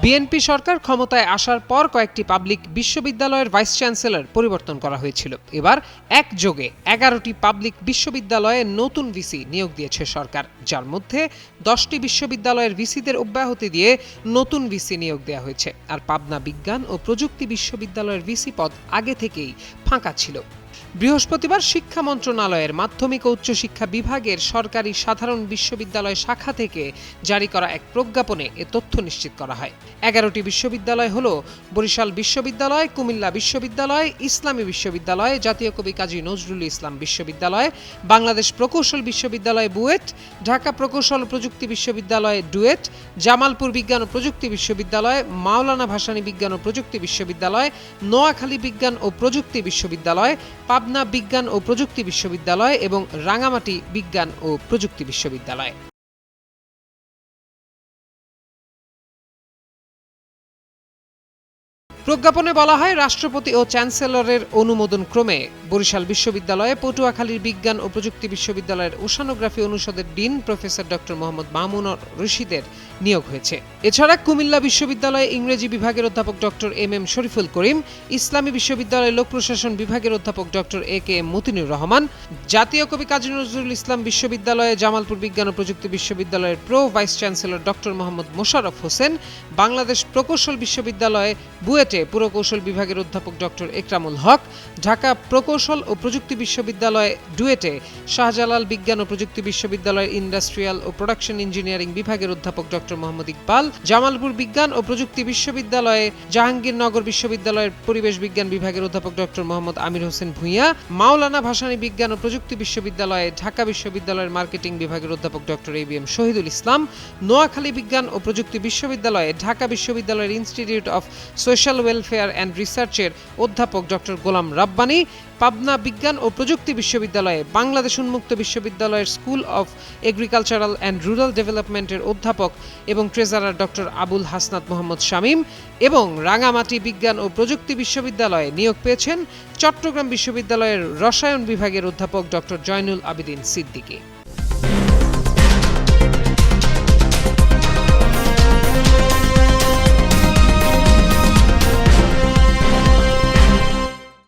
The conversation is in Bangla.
বিএনপি সরকার ক্ষমতায় আসার পর কয়েকটি পাবলিক বিশ্ববিদ্যালয়ের ভাইস চ্যান্সেলর পরিবর্তন করা হয়েছিল। এবার একযোগে 11টি পাবলিক বিশ্ববিদ্যালয়ে নতুন ভিসি নিয়োগ দিয়েছে সরকার, যার মধ্যে 10টি বিশ্ববিদ্যালয়ের ভিসিদের অব্যাহতি দিয়ে নতুন ভিসি নিয়োগ দেওয়া হয়েছে। আর পাবনা বিজ্ঞান ও প্রযুক্তি বিশ্ববিদ্যালয়ের ভিসি পদ আগে থেকেই ফাঁকা ছিল। বৃহস্পতিবার শিক্ষা মন্ত্রণালয়ের মাধ্যমিক ও উচ্চশিক্ষা বিভাগের সরকারি সাধারণ বিশ্ববিদ্যালয় শাখা থেকে জারি করা এক প্রজ্ঞাপনে এ তথ্য নিশ্চিত করা হয়। 11টি বিশ্ববিদ্যালয় হল বরিশাল বিশ্ববিদ্যালয়, কুমিল্লা বিশ্ববিদ্যালয়, ইসলামী বিশ্ববিদ্যালয়, জাতীয় কবি কাজী নজরুল ইসলাম বিশ্ববিদ্যালয়, বাংলাদেশ প্রকৌশল বিশ্ববিদ্যালয় বুয়েট, ঢাকা প্রকৌশল ও প্রযুক্তি বিশ্ববিদ্যালয় ডুয়েট, জামালপুর বিজ্ঞান ও প্রযুক্তি বিশ্ববিদ্যালয়, মাওলানা ভাসানী বিজ্ঞান ও প্রযুক্তি বিশ্ববিদ্যালয়, নোয়াখালী বিজ্ঞান ও প্রযুক্তি বিশ্ববিদ্যালয়, পাবনা বিজ্ঞান ও প্রযুক্তি বিশ্ববিদ্যালয় এবং রাঙামাটি বিজ্ঞান ও প্রযুক্তি বিশ্ববিদ্যালয়। প্রজ্ঞাপনে বলা হয়, রাষ্ট্রপতি ও চ্যান্সেলরের অনুমোদন ক্রমে বরিশাল বিশ্ববিদ্যালয়ে পটুয়াখালীর বিজ্ঞান ও প্রযুক্তি বিশ্ববিদ্যালয়ের ওশানোগ্রাফি অনুষদের dean professor doctor Mohammad Mamun রশিদের নিয়োগ হয়েছে। এছাড়া কুমিল্লা বিশ্ববিদ্যালয়ে ইংরেজি বিভাগের অধ্যাপক ডক্টর এম শরীফুল করিম, ইসলামী বিশ্ববিদ্যালয়ে লোক প্রশাসন বিভাগের অধ্যাপক ডক্টর এ.কে.এম মতিনুর রহমান, জাতীয় কবি কাজী নজরুল ইসলাম বিশ্ববিদ্যালয়ে জামালপুর বিজ্ঞান ও প্রযুক্তি বিশ্ববিদ্যালয়ের pro vice chancellor doctor Mohammad Mosharraf Hossain, Bangladesh প্রকৌশল বিশ্ববিদ্যালয়ে বুয়েটে পুরকৌশল বিভাগের অধ্যাপক ডক্টর একরামুল হক, ঢাকা প্রকৌশল ও প্রযুক্তি বিশ্ববিদ্যালয় ডুয়েটে শাহজালাল বিজ্ঞান ও প্রযুক্তি বিশ্ববিদ্যালয়ের ইন্ডাস্ট্রিয়াল ও প্রোডাকশন ইঞ্জিনিয়ারিং বিভাগের অধ্যাপক ডক্টর মোহাম্মদ ইকবাল, জামালপুর বিজ্ঞান ও প্রযুক্তি বিশ্ববিদ্যালয়ে জাহাঙ্গীরনগর বিশ্ববিদ্যালয়ের পরিবেশ বিজ্ঞান বিভাগের অধ্যাপক ডক্টর মোহাম্মদ আমির হোসেন ভূঁইয়া, মাওলানা ভাসানী বিজ্ঞান ও প্রযুক্তি বিশ্ববিদ্যালয়ে ঢাকা বিশ্ববিদ্যালয়ের মার্কেটিং বিভাগের অধ্যাপক ডক্টর এ.বি.এম শহীদুল ইসলাম, নোয়াখালী বিজ্ঞান ও প্রযুক্তি বিশ্ববিদ্যালয়ে ঢাকা বিশ্ববিদ্যালয়ের institute of social welfare and রিসার্চের অধ্যাপক ডক্টর গোলাম রাব্বানী, পাবনা বিজ্ঞান ও প্রযুক্তি বিশ্ববিদ্যালয়ে বাংলাদেশ উন্মুক্ত বিশ্ববিদ্যালয়ের school of agricultural and rural ডেভেলপমেন্টের অধ্যাপক এবং ট্রেজারার ডক্টর আবুল হাসনাত মোহাম্মদ শামীম এবং রাঙামাটি বিজ্ঞান ও প্রযুক্তি বিশ্ববিদ্যালয়ে নিয়োগ পেয়েছেন চট্টগ্রাম বিশ্ববিদ্যালয়ের রসায়ন বিভাগের অধ্যাপক ডক্টর জয়নুল আবেদিন সিদ্দিকী।